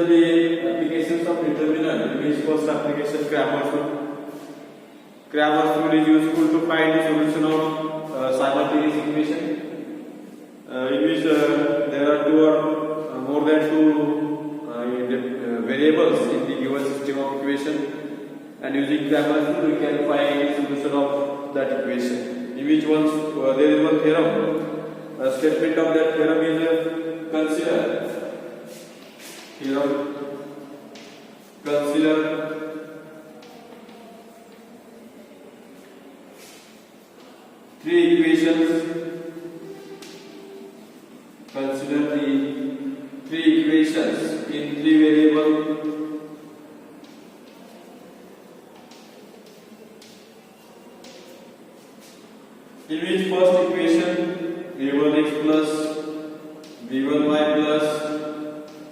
the applications of determinant, which first application Cramer's rule. Cramer's rule is useful to find the solution of simultaneous equation, in which there are two or more than two variables in the given system of equation, and using Cramer's rule we can find the solution of that equation. In which once there is one theorem. A statement of that theorem is consider three equations. Consider the three equations in three variables. In which first equation v1x plus v1y plus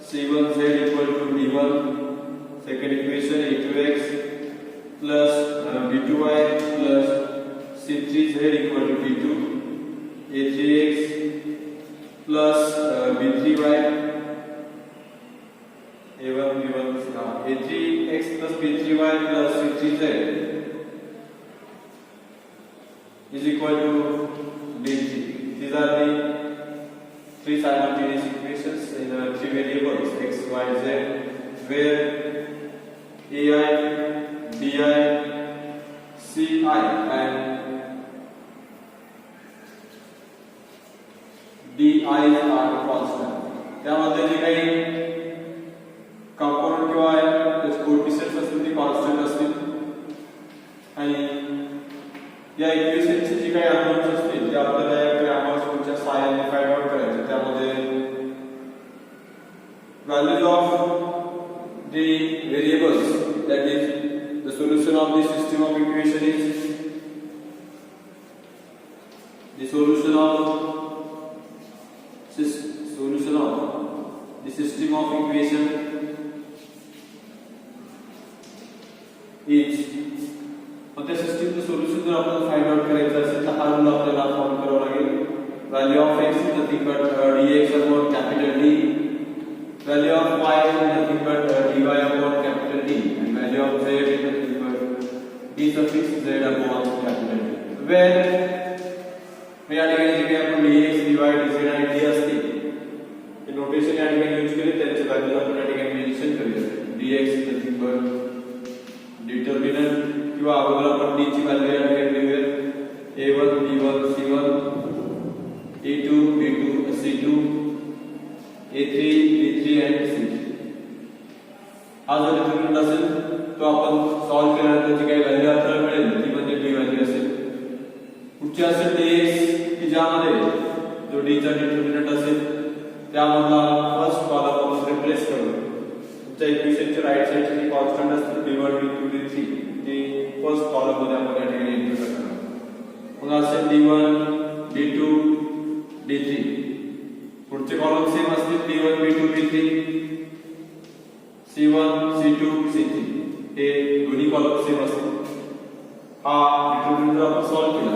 c1z equal to d1. Second equation a2x plus b2y plus c3z equal to d2. a3x plus b3y a3x plus b3y plus c3z is equal to d3. These are the three simultaneous equations in three variables x, y, z, where ai, bi, ci and di are constant. त्यामध्ये जे काही component किंवा कोएफिशियंट्स असतील ते constant असतील आणि या इक्वेशनची जी काही unknowns असतील ते आपल्याला या क्रॅमर्स रूलच्या सहाय्याने फाइंड आउट करायचे. त्यामध्ये values of the variables that is the solution of the system of equation is the solution of the system of equation is मग त्या सिस्टमचं सोल्युशन जर आपल्याला फाइंड आउट करायचं असेल तर हा रूल आपल्याला फॉलो करावा लागेल. Value of x is nothing but dx upon capital D, value of y is nothing but dy upon capital D, and value of z is nothing but d suffix z upon capital D. Where या ठिकाणी जे काही आपण dx dy dz आणि d असतील हे notation या ठिकाणी use केले, त्यांचे व्हॅल्यूज आपण या ठिकाणी मेन्शन करूया. dx is nothing but determinant किंवा अगोदर आपण d ची व्हॅल्यू या ठिकाणी लिहूया. a1 b1 c1 a2 b2 c2 a3 b3 and c3. हा जो डिटर्मिनंट असेल तो आपण सॉल्व केल्यानंतर जी काही व्हॅल्यू आपल्याला मिळेल ती म्हणजे d व्हॅल्यू असेल. पुढची असेल dx की ज्यामध्ये जो d चा डिटर्मिनंट असेल त्यामधला फर्स्ट कॉलम आपण रिप्लेस करू. तुमच्या इक्वेशनच्या राइट साइडची जी कॉन्स्टंट असते d1 d2 d3 ती फर्स्ट कॉलम मध्ये आपण या ठिकाणी एंटर करणार. मग असेल d1 d2 d3. पुढचे कॉलम सेम असतील d1 b2 b3 c1 c2 c3. हे दोन्ही कॉलम सेम असतील. हा डिटर्मिनंट आपण सॉल्व केला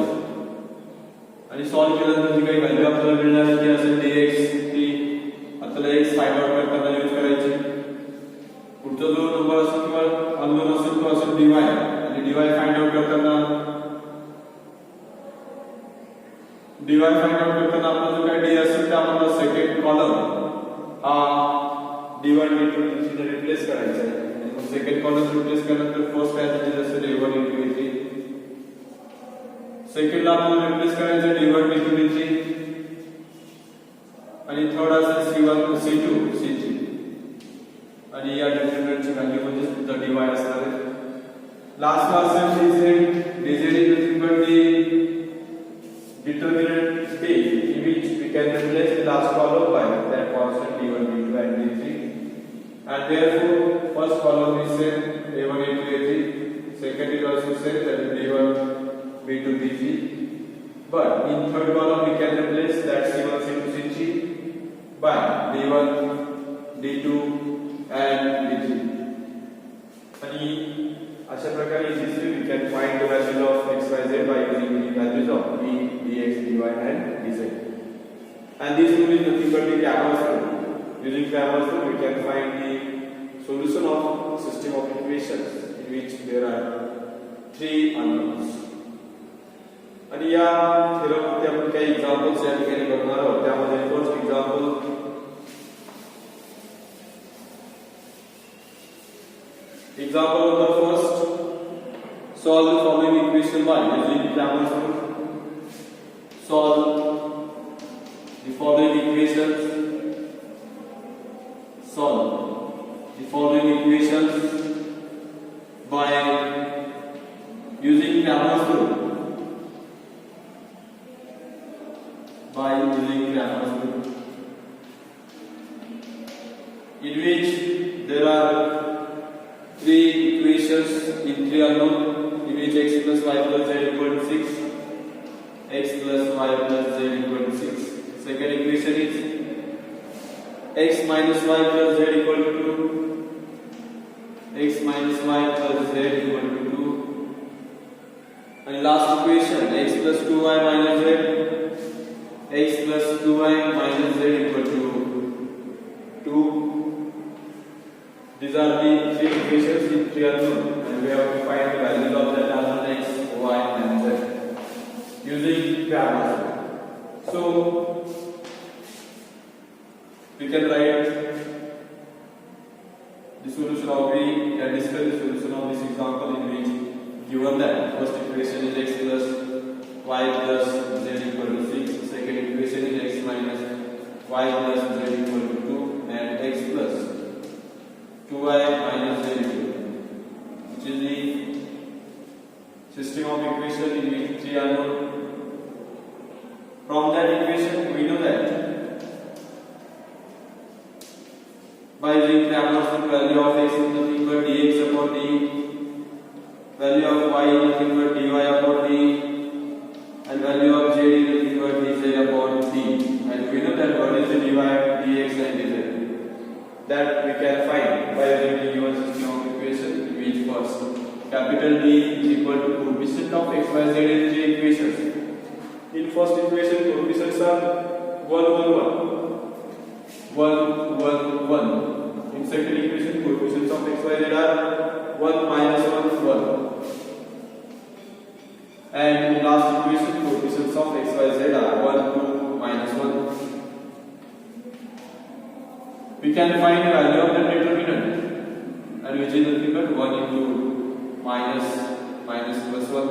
आणि सॉल्व केल्यानंतर जी काही व्हॅल्यू आपल्याला मिळणार आहे ती असेल dx. ती आपल्याला x फाइंड आउट करताना यूज करायची. पुढचा जो नंबर असेल किंवा अननोन असेल तो असेल dy आणि dy फाइंड आउट करताना आपला जो काही d असेल त्यामधला सेकंड कॉलम हा d1 d2 d3 ने रिप्लेस करायचा आहे. आणि सेकंड कॉलम रिप्लेस केल्यानंतर फर्स्ट पॅसेज असेल a1 a2 a3. सेकंड ला आपण रिप्लेस करायचं d1 d2 d3 आणि थर्ड असेल c1 c2 c3. आणि या डिटर्मिनंटची व्हॅल्यू म्हणजे तुमचा dy असणार आहे. लास्ट ला असेल dz is nothing but the determinant d in which we can replace the last column by that constant d1 d2 and d3, and therefore first column is set a1 a2 a3, second is also set that is d1 b2 b3, but in third column we can replace that c1 c2 c3 by d1 d2 and d3. आणि अशा प्रकारे easily we can find the values of x y z by using the values of d dx dy and dz. And this rule is nothing but the Cramer's rule. Using Cramer's rule we can find the system of equations in which there are three unknowns. आणि या theorem मध्ये आपण काही examples या ठिकाणी बघणार आहोत. त्यामध्ये first example number first, solve the following equation by using Cramer's rule. Solve the following equations. Solve the following equations by using Cramer's rule. By using Cramer's rule, in which there are three equations in three unknown, in which x plus y plus z equal to 6, x plus y plus z equal to 6. Second equation is x minus y plus z equal to 2, x minus y plus z equal to 2. And last equation, x plus 2y minus z, x plus 2y minus z equal to 2. These are the three equations in three unknown, and we have to find the values of that unknown x, y, and z using Cramer's rule. So we can write the solution of we can discuss the solution of this example in which given that first equation is x plus y plus z equal to 6, second equation is x minus y plus z equal to 2, and x plus 2y minus z equal to 2, which is the system of equation in which three unknown. From that equation we know that by using Cramer's rule, value of x is nothing but dx upon d, value of y is nothing but dy upon d, and value of z is nothing but dz upon d. And we know that what is the dy, dx, and dz that we can find by using the given system of equation, in which first capital D is equal to coefficient of x, y, z in three equations. In first equation, coefficients are 1, 1, 1, 1, 1. In second equation, coefficients of x, y, z are 1, minus 1, 1. And in last equation, coefficients of x, y, z are 1, 2, minus 1. We can find the value of the determinant, and which is nothing but 1 into minus plus 1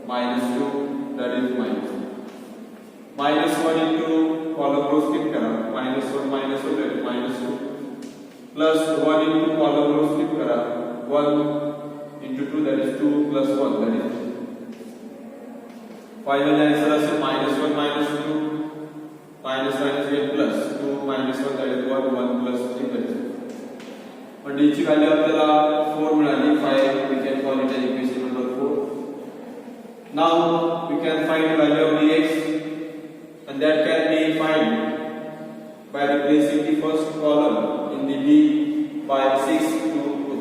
minus 2, that is minus 1 into column row skip kara minus 1 that is minus 2 plus 1 into column row skip kara 1 into 2, that is 2 plus 1, that is final answer is minus 1 minus 2 minus get plus 2 minus 1, that is 1 plus 3, that is पण d ची value आपल्याला 4 मिळाली. 5 we can call it as equation number 4. Now we can find the value of dx, and that can be found by replacing the first column in the d by 6 to 2,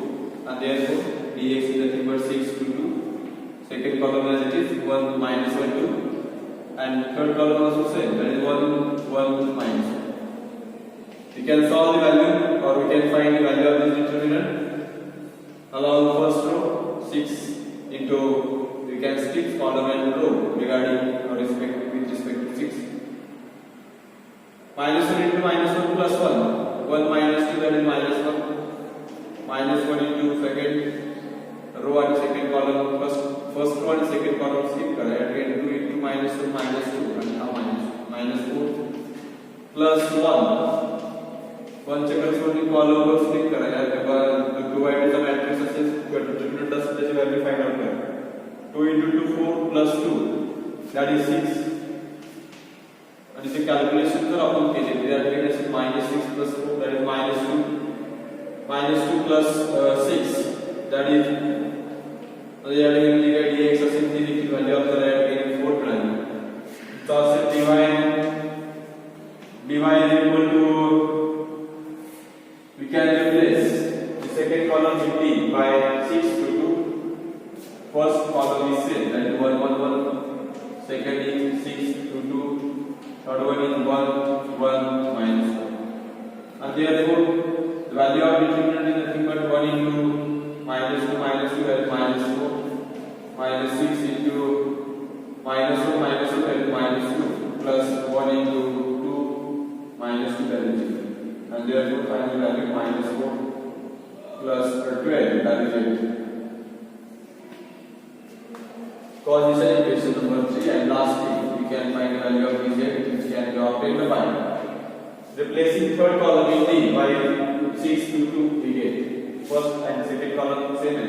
and therefore dx is nothing but 6 to 2. Second column as it is 1 minus 1 2, and third column also same, that is 1 minus 1. We can solve the value, or we can find the value of this determinant along the first row. 6 into, we can skip column and row regarding or with respect to 6. Minus 1 into minus 1 plus 1, 1 minus 2, that is minus 1. Minus 1 into second row and second column, first row and second column skip kara, and again 2 into minus 1 minus 2, and now minus 4 plus 1. 1 च्या corresponding column वर stick करा. या provided चा matrix असेल किंवा determinant असेल त्याची value find out करा. 2 into 2 4 plus 2, that is 6. आणि ते कॅल्क्युलेशन जर आपण केले तर या ठिकाणी असेल -6 plus 4, that is -2. -2 plus 6, that is या ठिकाणी काय dx असेल ती देखील व्हॅल्यू आपल्याला या ठिकाणी 4 मिळाली. तर असेल dy is equal to, we can replace the second column with d by 6 to 2. First column is same, that is 1 1 1. Second is 6 to 2. Third one is 1 1 minus 1. And therefore the value of determinant is nothing but 1 into minus 2 that is -4, minus 6 into minus 2 that is -2, plus 1 into 2 -2 that is 0, and therefore final value -4 plus 12 that is 8. Cause this is equation number 3, and lastly we can find the value of dz which can be obtained by replacing third column in D by 6 to we get first and second column same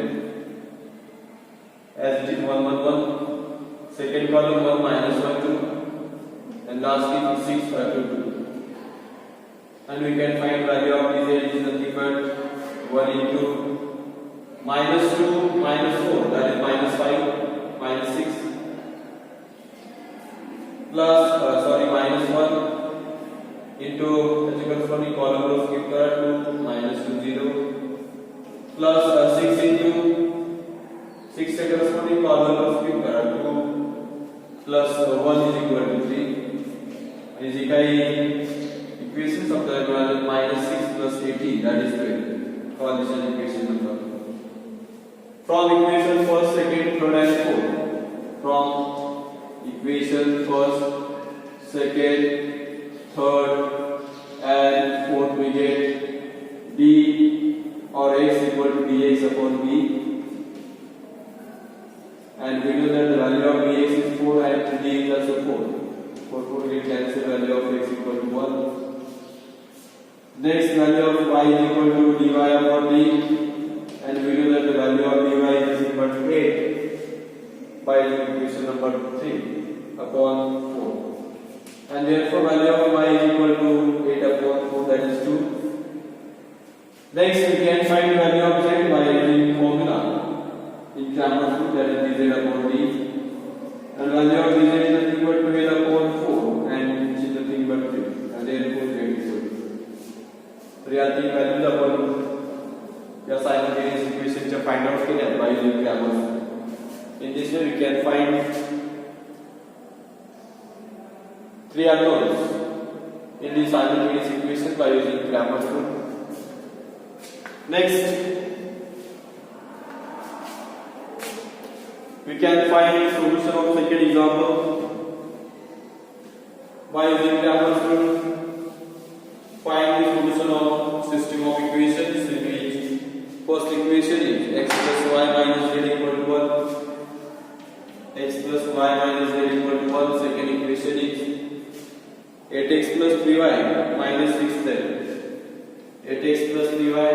as it is 1 1 1, second column 1 minus 1 2, and lastly 6 2 2, and we can find value of dz is nothing but 1 into -2 -4 that is -5 -6 plus -1 into as you can see column row skip kara 2 -2 0 plus 6 into 6 से corresponding column row skip kara 2 plus 1 is equal to 3 is equations of the value -6 plus 18 that is 12. Call this an equation number. From equation first, second, third and fourth. From equation first, second, third and fourth we get d or x equal to dx upon d, and we know that the value of dx is 4 and d is also 4. For 4 we cancel value of x equal to 1. Next, value of y is equal to dy upon d, and we know that the value of dy is equal to 8 by equation number 3 upon 4, and therefore value of y is equal to 8 upon 4 that is 2. Next, we can find value of z by using formula in Cramer's rule that is dz upon d, and value of dz is equal to 8 upon 4 and which is nothing but 3, and therefore z is equal to reality values आपण या simultaneous equation चे find out केले by using Cramer's rule. In this way we can find 3 unknowns in the simultaneous equation by using Cramer's rule. Next, we can find the solution of second example by using Cramer's rule. Find the solution of system of equations in which first equation is x plus y minus z equal to 1, x plus y minus z equal to 1. Second equation is 8x plus 3y minus 6z, 8x plus 3y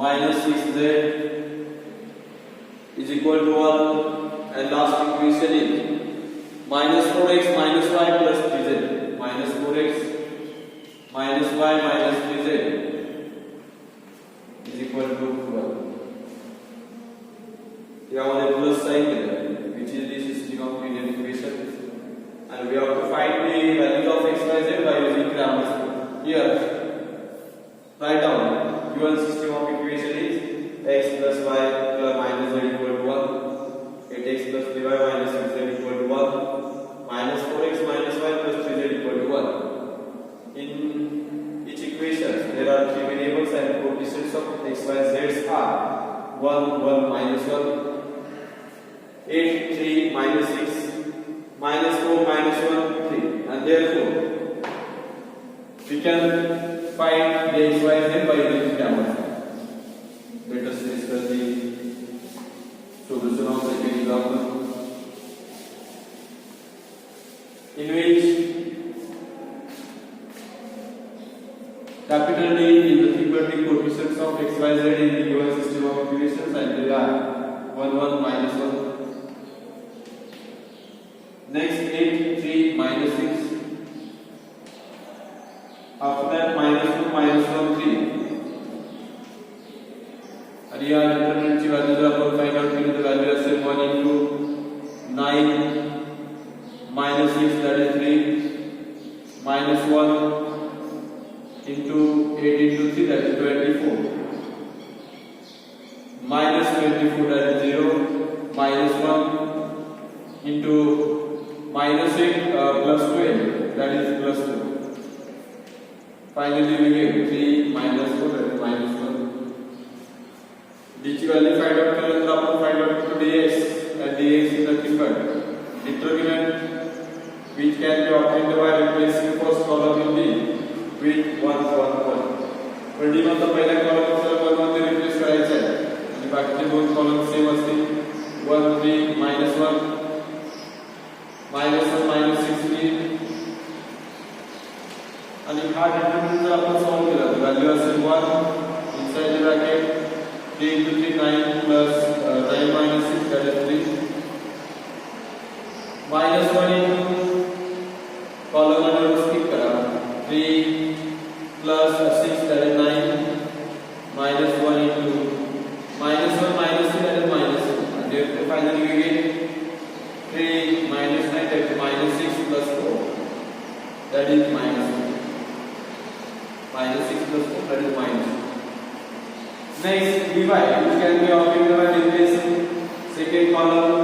minus 6z is equal to 1, and last equation is minus 4x minus y plus 3z, minus 4x minus y minus 3z is equal to 12. यामध्ये plus sign दिला which is the system of linear equations, and we have to find the value of x y z by using Cramer's rule. Here write down given system of equation is x plus y plus minus z equal to 1, 8x plus 3y minus 6z equal to 1, minus 4x minus y plus 3z equal to 1. In each equation there are 3 variables and coefficients of x, y, z are 1, 1, minus 1, 8, 3, minus 6, minus 4, minus 1, 3, and therefore we can find the x, y, z by using Cramer's rule. Let us discuss the solution of second example, in which capital D is the frequently coefficients of x, y, z in the given system of equations, and they are 1, 1, minus 1. Next, 8, 3, minus 6. After that, minus 2, minus 1, 3. And here determinant की value जब अपन find out करें तो value है 1 into 9 minus 6 that is 3, minus 1 into 8 into 3 that is 24, minus 24 that is 0, minus 1 into minus 8 plus 12 that is plus 2. Finally we get 3 minus 4 that is minus 1. ची value find out केल्यानंतर आपण find out करतो dx and dx is nothing but determinant which can be obtained by replacing first column in D with 1 1 1. तर D मध्ये पहिल्या column आपल्याला 1 मध्ये replace करायचा आहे आणि बाकीचे दोन कॉलम सेम असतील 1 3 -1 -1 -16 आणि हा डिटरमिनंट जर आपण सॉल्व केला तर व्हॅल्यू असेल 1 inside the bracket 3 into 3 9 plus 9 minus 6 that is 3 minus 1 into column under skip करा 3 plus 6 that is 9 minus 1 into minus 1 minus 3 that is minus 1 and therefore finally we get 3 minus 9 that is minus 6 plus 4 that is minus 1 minus 6 plus 4 that is minus 1. Next, dy which can be obtained by replacing second column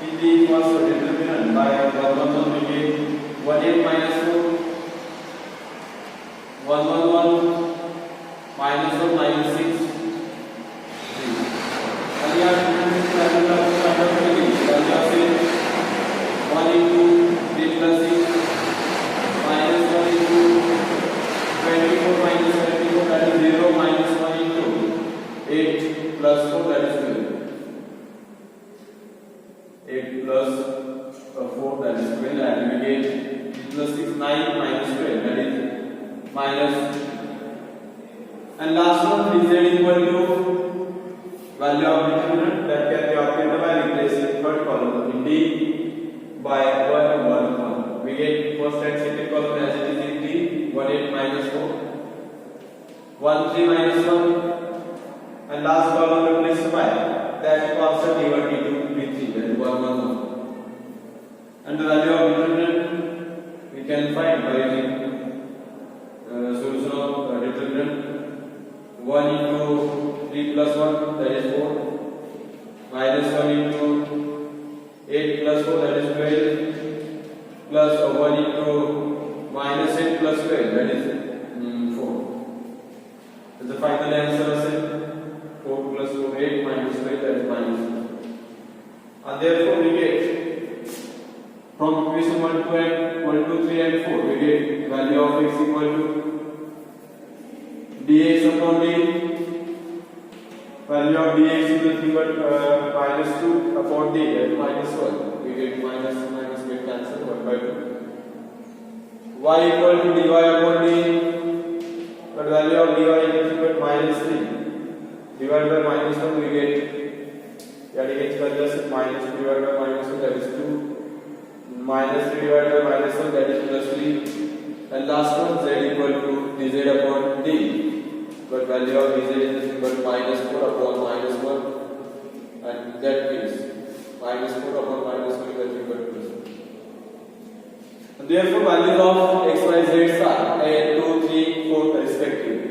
in the first determinant by 1 1 1 we get 1 8 minus 4 1 1 1 minus 1 minus 6 3 and here determinant value of value of 1 into 3 plus 6 minus 1 into 24 minus 24 that is 0 minus 1 into 8 plus 4 that is 12 8 plus 4 that is 12 and we get 3 plus 6 9 minus 12 that is minus and last one z equal to value of determinant that can be obtained by replacing third column in D by 1 1 1 we get first and second column as it is in D 1 8 minus 4 1 3 minus 1 and last column replaced by that constant d1 d2 d3 that is 1 1 1 and the value of determinant we can find by using solution of determinant 1 into 3 plus 1 that is 4 minus 1 into 8 plus 4 that is 12 plus 1 into minus 8 plus 12 that is 4 so the final answer is 4 plus 4 8 minus 12 that is minus 1 and therefore we get from equation 1 to 3 and 4 we get value of x equal to dx upon d value of dx is nothing but minus 2 upon d that is minus 1 we get minus minus get cancel 1 by 2 y equal to dy upon d but value of dy is nothing but minus 3 divided by minus 1 we get minus 2 divided by minus 1 that is 2 minus 3 divided by minus 1 that is plus 3 and last one z equal to dz upon d but value of dz is nothing but minus 4 upon minus 1 and that means minus 4 upon minus 1 is nothing but plus 1 and therefore values of x y z are 2 3 4 respectively.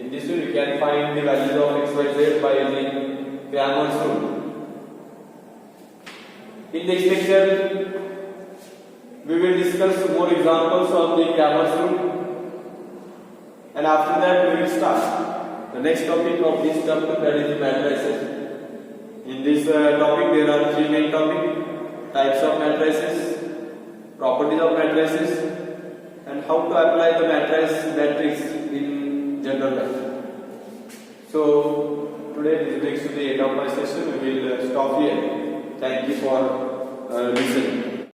In this way, we can find the values of x, y, z by using Cramer's rule. In next lecture, we will discuss more examples of the Cramer's rule, and after that, we will start the next topic of this chapter, that is the matrices. In this topic, there are three main topics: types of matrices, properties of matrices, and how to apply the matrix in general life. So today this brings to the end of my session. We will stop here. Thank you for listening.